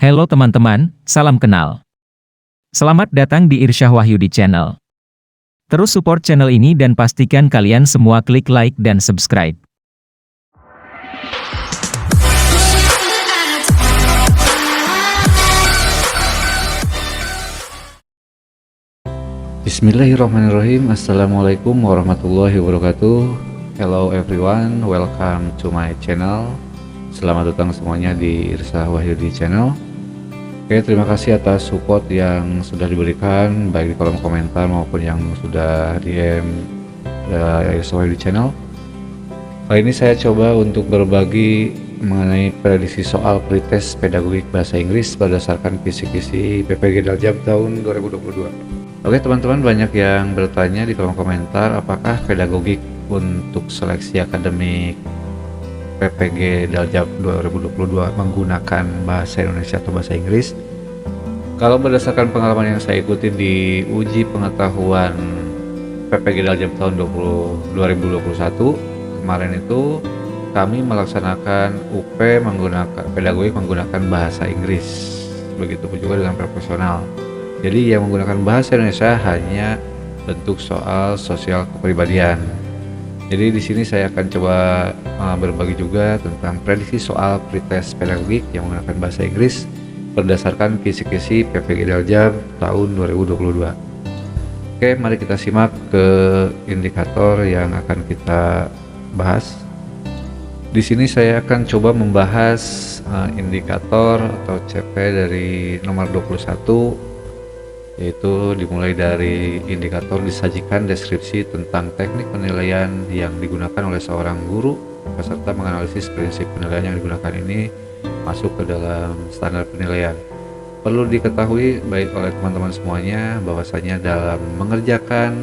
Halo teman-teman, salam kenal. Selamat datang di Irsyah Wahyudi Channel. Terus support channel ini dan pastikan kalian semua klik like dan subscribe. Bismillahirrahmanirrahim. Assalamualaikum warahmatullahi wabarakatuh. Hello everyone, welcome to my channel. Selamat datang semuanya di Irsyah Wahyudi Channel. Oke, terima kasih atas support yang sudah diberikan baik di kolom komentar maupun yang sudah DM Irsyah Wahyudi Channel. Kali ini saya coba untuk berbagi mengenai prediksi soal pretest pedagogik bahasa Inggris berdasarkan kisi-kisi PPG Daljab tahun 2022. Oke teman-teman, banyak yang bertanya di kolom komentar apakah pedagogik untuk seleksi akademik PPG Daljab 2022 menggunakan bahasa Indonesia atau bahasa Inggris. Kalau berdasarkan pengalaman yang saya ikuti di uji pengetahuan PPG Daljab tahun 2021 kemarin itu kami melaksanakan UP menggunakan pedagogik menggunakan bahasa Inggris, begitu juga dengan profesional. Jadi yang menggunakan bahasa Indonesia hanya bentuk soal sosial kepribadian. Jadi di sini saya akan coba berbagi juga tentang prediksi soal pretest pedagogik yang menggunakan bahasa Inggris berdasarkan kisi-kisi PPG Daljab tahun 2022. Oke, mari kita simak ke indikator yang akan kita bahas. Di sini saya akan coba membahas indikator atau CP dari nomor 21, yaitu dimulai dari indikator disajikan deskripsi tentang teknik penilaian yang digunakan oleh seorang guru peserta menganalisis prinsip penilaian yang digunakan ini masuk ke dalam standar penilaian. Perlu diketahui baik oleh teman-teman semuanya bahwasanya dalam mengerjakan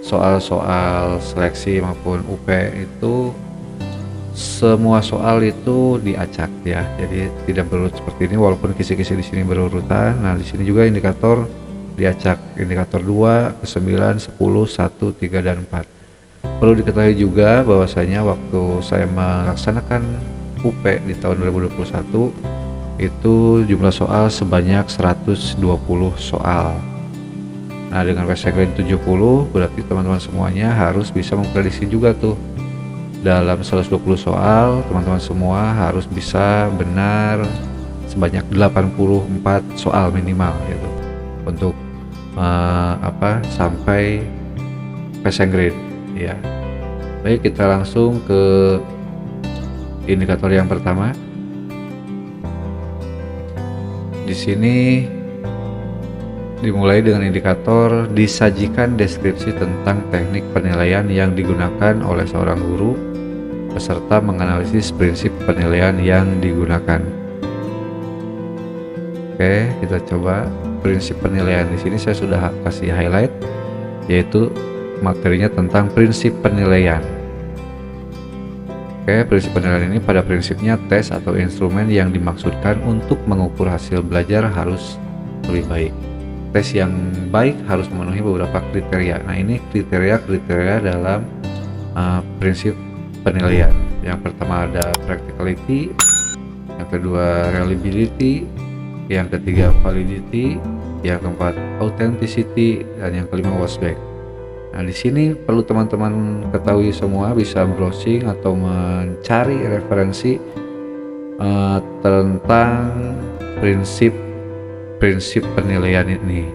soal-soal seleksi maupun UP itu semua soal itu diacak ya, jadi tidak berurut seperti ini walaupun kisi-kisi di sini berurutan. Nah di sini juga indikator diacak, indikator 2, ke 9, 10, 1, 3, dan 4. Perlu diketahui juga bahwasanya waktu saya melaksanakan UP di tahun 2021 itu jumlah soal sebanyak 120 soal. Nah dengan PSEGRIN 70 berarti teman-teman semuanya harus bisa memprediksi juga tuh. Dalam 120 soal teman-teman semua harus bisa benar sebanyak 84 soal minimal gitu untuk sampai passing grade ya. Baik, kita langsung ke indikator yang pertama. Di sini dimulai dengan indikator disajikan deskripsi tentang teknik penilaian yang digunakan oleh seorang guru peserta menganalisis prinsip penilaian yang digunakan. Oke, kita coba prinsip penilaian. Di sini saya sudah kasih highlight, yaitu materinya tentang prinsip penilaian. Oke, prinsip penilaian ini pada prinsipnya tes atau instrumen yang dimaksudkan untuk mengukur hasil belajar harus lebih baik. Tes yang baik harus memenuhi beberapa kriteria. Nah ini kriteria dalam prinsip penilaian. Yang pertama ada practicality, yang kedua reliability, yang ketiga validity, yang keempat authenticity, dan yang kelima was back. Nah di sini perlu teman-teman ketahui semua, bisa browsing atau mencari referensi tentang prinsip penilaian ini.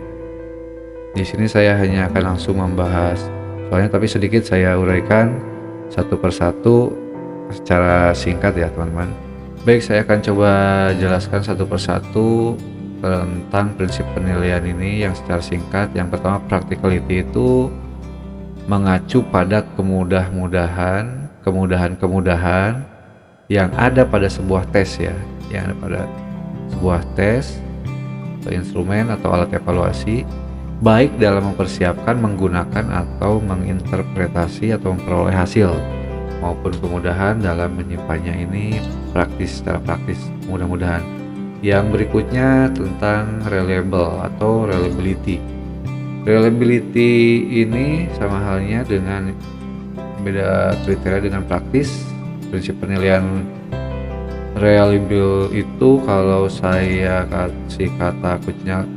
Di sini saya hanya akan langsung membahas soalnya, tapi sedikit saya uraikan satu persatu secara singkat ya teman-teman. Baik, saya akan coba jelaskan satu persatu tentang prinsip penilaian ini yang secara singkat. Yang pertama, practicality itu mengacu pada kemudahan yang ada pada sebuah tes ya, yang ada pada sebuah tes atau instrumen atau alat evaluasi, baik dalam mempersiapkan, menggunakan atau menginterpretasi atau memperoleh hasil, maupun kemudahan dalam menyimpannya ini secara praktis mudah-mudahan. Yang berikutnya tentang reliable atau reliability. Reliability ini sama halnya dengan beda kriteria dengan praktis. Prinsip penilaian Reliable itu kalau saya kasih kata kuncinya,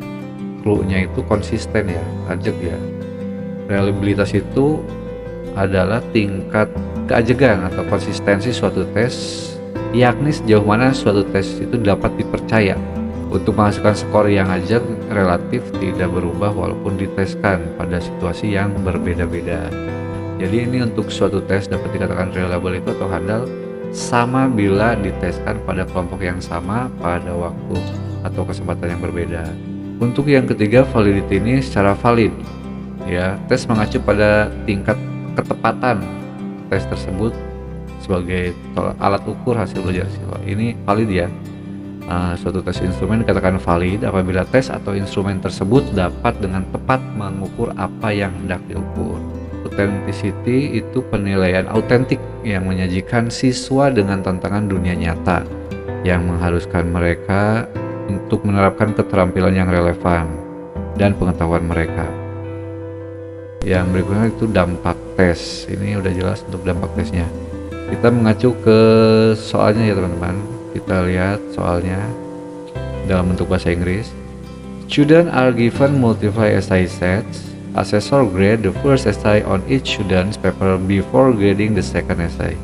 clue-nya itu konsisten ya, ajeg ya. Reliabilitas itu adalah tingkat keajegan atau konsistensi suatu tes, yakni sejauh mana suatu tes itu dapat dipercaya untuk menghasilkan skor yang ajeg relatif tidak berubah walaupun diteskan pada situasi yang berbeda-beda. Jadi ini untuk suatu tes dapat dikatakan reliable itu atau handal sama bila diteskan pada kelompok yang sama pada waktu atau kesempatan yang berbeda. Untuk yang ketiga, validity ini secara valid ya, tes mengacu pada tingkat ketepatan tes tersebut sebagai alat ukur hasil belajar siswa. Ini valid ya. Suatu tes instrumen dikatakan valid apabila tes atau instrumen tersebut dapat dengan tepat mengukur apa yang hendak diukur. Authenticity itu penilaian autentik yang menyajikan siswa dengan tantangan dunia nyata yang mengharuskan mereka untuk menerapkan keterampilan yang relevan dan pengetahuan mereka. Yang berikutnya itu dampak tes. Ini udah jelas untuk dampak tesnya. Kita mengacu ke soalnya ya teman-teman. Kita lihat soalnya dalam bentuk bahasa Inggris. Students are given multiple essay sets. Assessor grade the first essay on each student's paper before grading the second essay.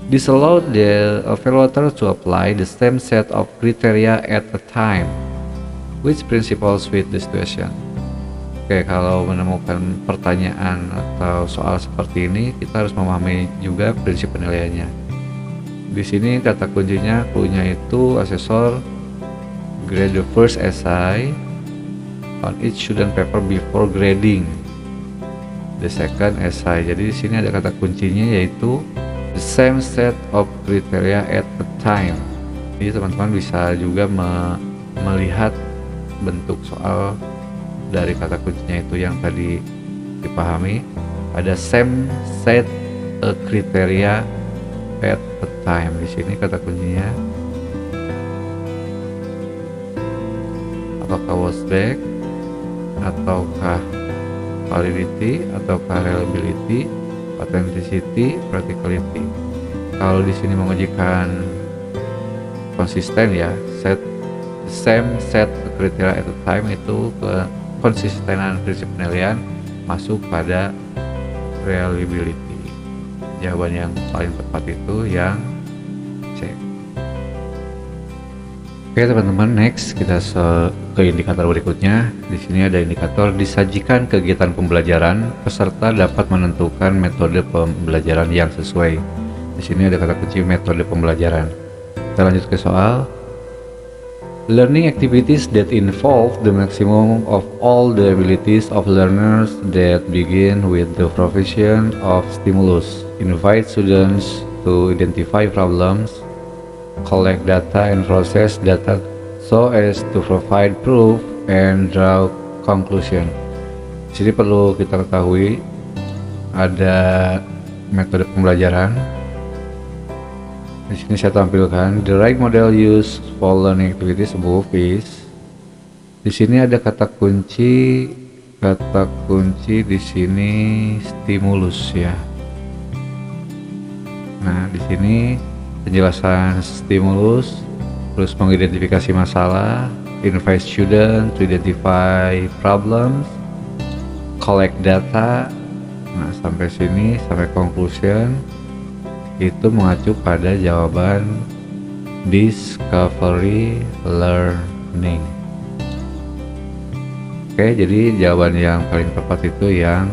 This allowed the evaluator to apply the same set of criteria at a time, which principles fit the situation. Oke, kalau menemukan pertanyaan atau soal seperti ini, kita harus memahami juga prinsip penilaiannya. Di sini kata kuncinya, clue-nya itu asesor grade the first essay on each student paper before grading the second essay. Jadi di sini ada kata kuncinya yaitu the same set of criteria at a time. Jadi teman-teman bisa juga melihat bentuk soal dari kata kuncinya itu yang tadi dipahami. Ada same set a criteria at a time. Di sini kata kuncinya apakah was back, ataukah validity, ataukah reliability, authenticity, practicality. Kalau di sini mengujikan konsisten ya, same set criteria at a time, itu konsistenan prinsip penilaian masuk pada reliability. Jawaban yang paling tepat itu yang C. Oke teman-teman, next kita ke indikator berikutnya. Di sini ada indikator disajikan kegiatan pembelajaran, peserta dapat menentukan metode pembelajaran yang sesuai. Di sini ada kata kunci metode pembelajaran. Kita lanjut ke soal. Learning activities that involve the maximum of all the abilities of learners that begin with the provision of stimulus. Invite students to identify problems, collect data and process data so as to provide proof and draw conclusion. Di sini perlu kita ketahui ada metode pembelajaran. Di sini saya tampilkan the right model used for learning activities above is. Di sini ada kata kunci di sini stimulus ya. Nah, di sini penjelasan stimulus, terus mengidentifikasi masalah, invite student to identify problems, collect data. Nah, sampai sini, sampai conclusion itu mengacu pada jawaban discovery learning. Oke, jadi jawaban yang paling tepat itu yang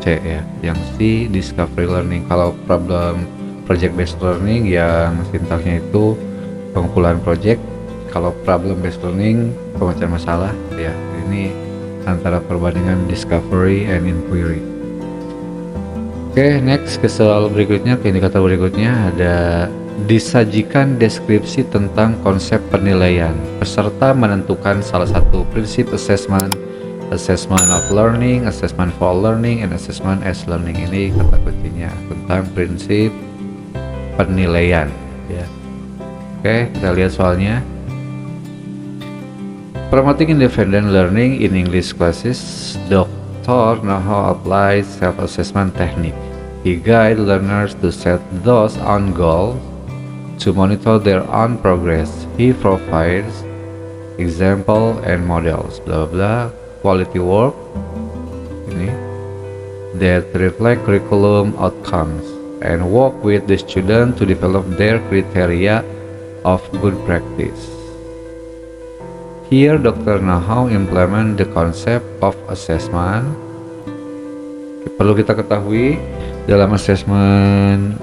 C ya, yang C, discovery learning. Kalau problem project based learning yang sintaksnya itu pengumpulan project, kalau problem based learning pemecahan masalah ya. Ini antara perbandingan discovery and inquiry. Oke, next ke soal berikutnya, ke indikator berikutnya ada disajikan deskripsi tentang konsep penilaian. Peserta menentukan salah satu prinsip assessment of learning, assessment for learning, and assessment as learning. Ini kata kuncinya tentang prinsip penilaian ya. Oke, kita lihat soalnya. Promoting independent learning in English classes, Dr. Noho applies self-assessment technique. He guides learners to set those own goals, to monitor their own progress. He provides example and models, blah blah, quality work ini that reflect curriculum outcomes and work with the student to develop their criteria of good practice. Here, Dr. Nahau implement the concept of assessment. Perlu kita ketahui dalam assessment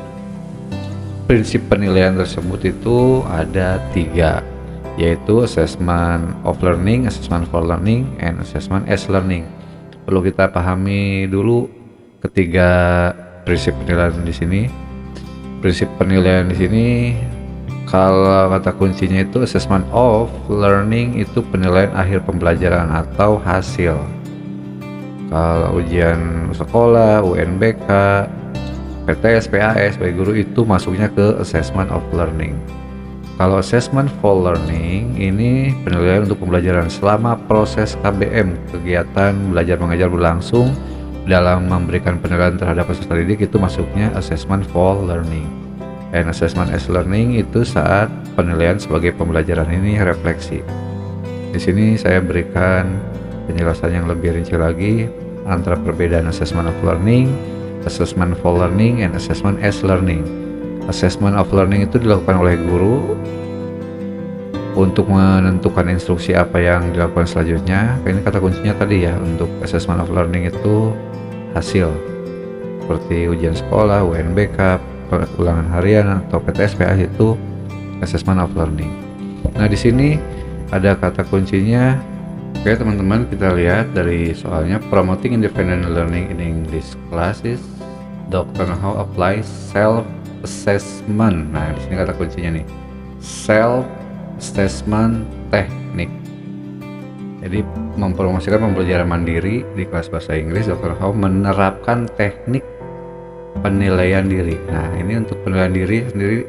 prinsip penilaian tersebut itu ada 3, yaitu assessment of learning, assessment for learning, and assessment as learning. Perlu kita pahami dulu ketiga prinsip penilaian di sini. Prinsip penilaian di sini, kalau kata kuncinya itu assessment of learning itu penilaian akhir pembelajaran atau hasil. Kalau ujian sekolah, UNBK, PTS, PAS, bagi guru itu masuknya ke assessment of learning. Kalau assessment for learning ini penilaian untuk pembelajaran selama proses KBM, kegiatan belajar mengajar berlangsung, dalam memberikan penilaian terhadap peserta didik itu masuknya assessment for learning. And assessment as learning itu saat penilaian sebagai pembelajaran ini refleksi. Di sini saya berikan penjelasan yang lebih rinci lagi antara perbedaan assessment of learning, assessment for learning, and assessment as learning. Assessment of learning itu dilakukan oleh guru untuk menentukan instruksi apa yang dilakukan selanjutnya. Ini kata kuncinya tadi ya, untuk assessment of learning itu hasil seperti ujian sekolah, UNBK, ulangan harian atau PTS PAS itu assessment of learning. Nah, di sini ada kata kuncinya. Oke teman-teman, kita lihat dari soalnya. Promoting independent learning in English classes, Dr. Nahau applies self-assessment. Nah, di sini kata kuncinya nih, self-assessment technique. Jadi mempromosikan pembelajaran mandiri di kelas bahasa Inggris, Dr. Nahau menerapkan teknik penilaian diri. Nah, ini untuk penilaian diri sendiri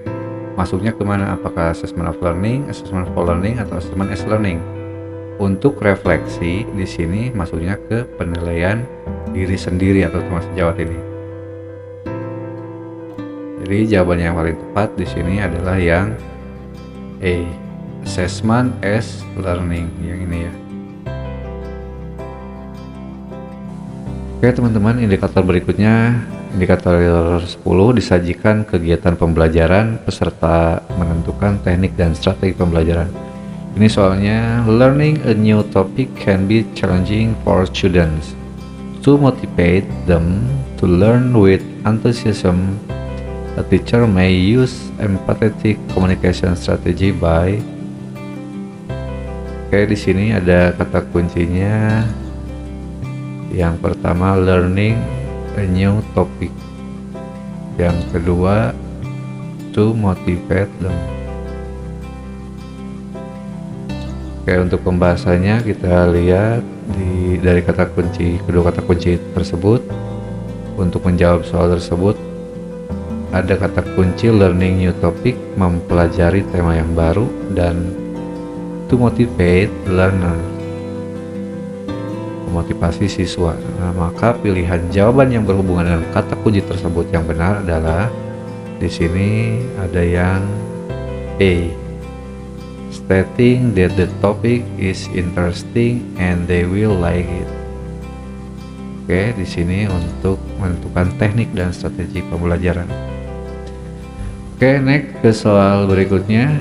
masuknya kemana? Apakah assessment of learning, assessment for learning, atau assessment as learning? Untuk refleksi di sini masuknya ke penilaian diri sendiri atau termasuk jawab ini. Jadi jawaban yang paling tepat di sini adalah yang A, assessment as learning, yang ini ya. Oke teman-teman, indikator berikutnya, indikator 10, disajikan kegiatan pembelajaran peserta menentukan teknik dan strategi pembelajaran. Ini soalnya, learning a new topic can be challenging for students. To motivate them to learn with enthusiasm, a teacher may use empathetic communication strategy by. Oke, di sini ada kata kuncinya. Yang pertama, learning a new topic. Yang kedua, to motivate them. Oke, untuk pembahasannya kita lihat dari kata kunci, kedua kata kunci tersebut. Untuk menjawab soal tersebut ada kata kunci learning new topic, mempelajari tema yang baru, dan to motivate learner, memotivasi siswa. Nah, maka pilihan jawaban yang berhubungan dengan kata kunci tersebut yang benar adalah di sini ada yang A, stating that the topic is interesting and they will like it. Oke, di sini untuk menentukan teknik dan strategi pembelajaran. Oke, next ke soal berikutnya.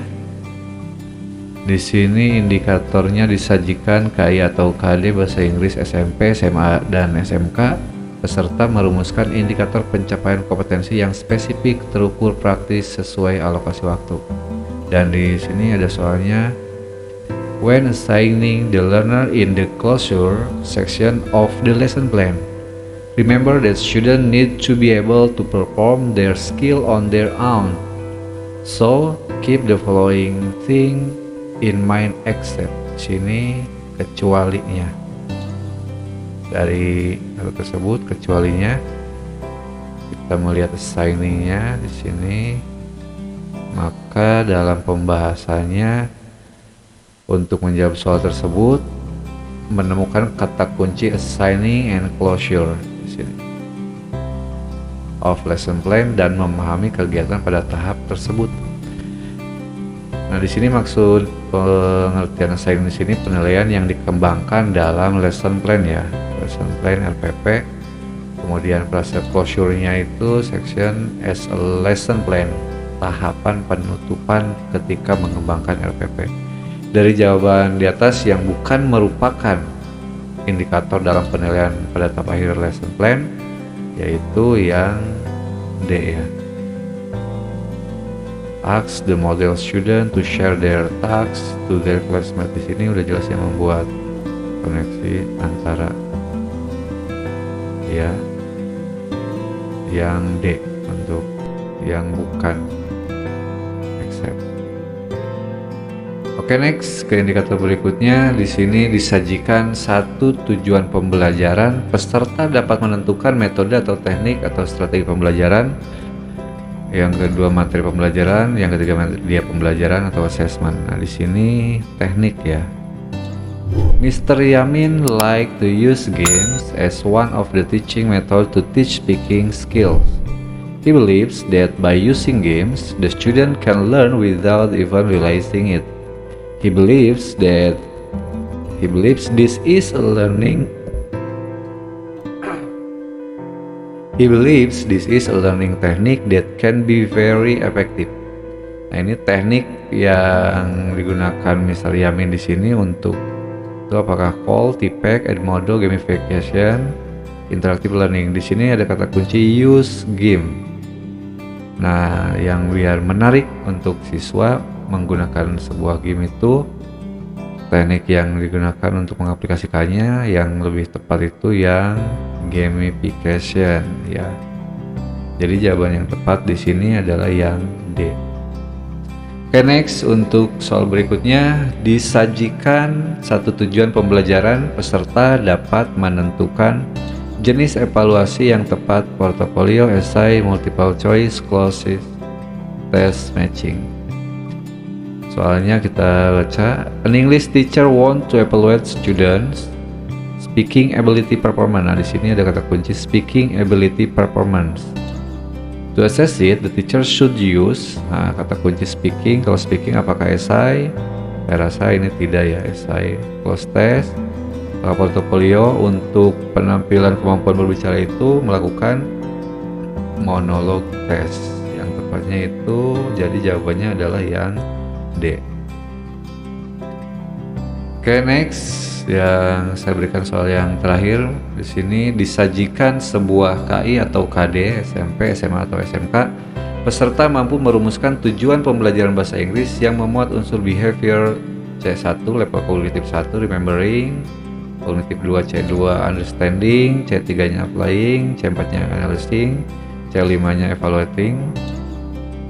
Di sini indikatornya disajikan KI atau KD bahasa Inggris SMP, SMA, dan SMK. Peserta merumuskan indikator pencapaian kompetensi yang spesifik, terukur, praktis, sesuai alokasi waktu. Dan di sini ada soalnya, when assigning the learner in the closure section of the lesson plan, remember that students need to be able to perform their skill on their own. So keep the following thing in mind except. Sini kecualinya. Dari hal tersebut kecualinya, kita melihat assigningnya di sini. Maka dalam pembahasannya untuk menjawab soal tersebut menemukan kata kunci assigning and closure di sini of lesson plan dan memahami kegiatan pada tahap tersebut. Nah, di sini maksud pengertian assigning di sini penilaian yang dikembangkan dalam lesson plan ya, lesson plan LPP. Kemudian proses closure-nya itu section as a lesson plan, tahapan penutupan ketika mengembangkan LPP. Dari jawaban di atas yang bukan merupakan indikator dalam penilaian pada tahap akhir lesson plan, yaitu yang D ya. Ask the model student to share their tasks to their classmates. Di sini udah jelas yang membuat koneksi antara ya yang D untuk yang bukan accept. Oke, next ke indikator berikutnya. Di sini disajikan satu tujuan pembelajaran. Peserta dapat menentukan metode atau teknik atau strategi pembelajaran. Yang kedua materi pembelajaran, yang ketiga media pembelajaran atau assessment. Nah, di sini teknik ya. Mr. Yamin like to use games as one of the teaching method to teach speaking skills. He believes that by using games, the student can learn without even realizing it. He believes this is a learning technique that can be very effective. Nah, ini teknik yang digunakan Mr. Yamin di sini untuk itu apakah call, TPEC, Edmodo, gamification, interactive learning. Di sini ada kata kunci use game. Nah, yang biar menarik untuk siswa menggunakan sebuah game itu, teknik yang digunakan untuk mengaplikasikannya yang lebih tepat itu yang gamification ya. Jadi jawaban yang tepat di sini adalah yang D. Oke, next untuk soal berikutnya, disajikan satu tujuan pembelajaran, peserta dapat menentukan jenis evaluasi yang tepat, portofolio, esai, multiple choice, closed test matching. Soalnya kita baca, an English teacher want to evaluate students speaking ability performance. Nah, di sini ada kata kunci speaking ability performance. To assess it, the teacher should use kata kunci speaking. Kalau speaking apakah esai? Saya rasa ini tidak ya, esai. Close test. Kalau portofolio untuk penampilan kemampuan berbicara itu melakukan monolog test. Yang tepatnya itu jadi jawabannya adalah yang D. Oke, next yang saya berikan soal yang terakhir. Di sini disajikan sebuah KI atau KD, SMP, SMA atau SMK. Peserta mampu merumuskan tujuan pembelajaran bahasa Inggris yang memuat unsur behavior C1, level kognitif 1, remembering, kognitif 2, C2, understanding, C3-nya applying, C4-nya analyzing, C5-nya evaluating.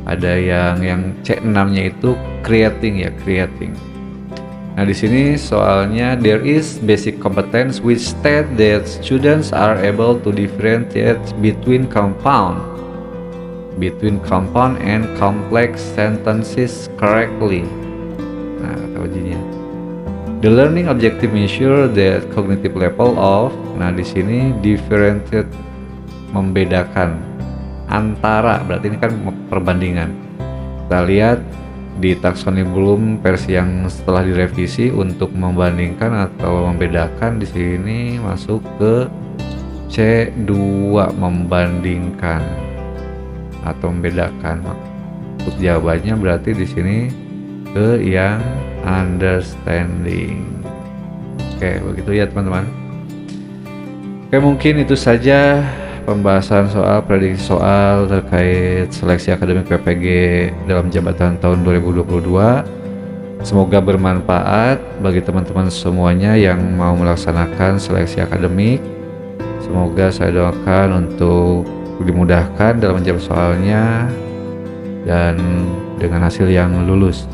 Ada yang C6-nya itu creating ya, creating. Nah, di sini soalnya there is basic competence which state that students are able to differentiate between compound and complex sentences correctly. Nah, kata ujinya. The learning objective measure that cognitive level of. Nah, di sini differentiate, membedakan antara, berarti ini kan perbandingan. Kita lihat di taksonomi belum versi yang setelah direvisi untuk membandingkan atau membedakan, di sini masuk ke C2, membandingkan atau membedakan. Untuk jawabannya berarti di sini ke yang understanding. Oke, begitu ya teman-teman. Oke, mungkin itu saja pembahasan soal prediksi soal terkait seleksi akademik PPG dalam jabatan tahun 2022. Semoga bermanfaat bagi teman-teman semuanya yang mau melaksanakan seleksi akademik. Semoga saya doakan untuk dimudahkan dalam menjawab soalnya dan dengan hasil yang lulus.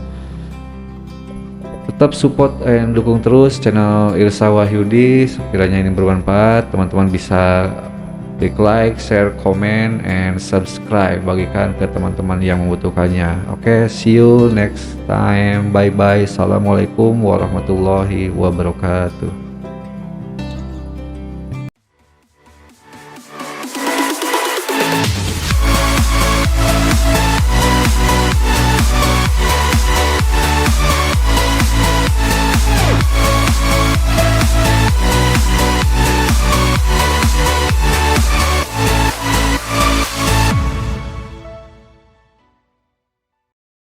Tetap support dan dukung terus channel Irsa Wahyudi. Sekiranya ini bermanfaat, teman-teman bisa klik like, share, komen, and subscribe. Bagikan ke teman-teman yang membutuhkannya. Oke, see you next time. Bye bye. Assalamualaikum warahmatullahi wabarakatuh.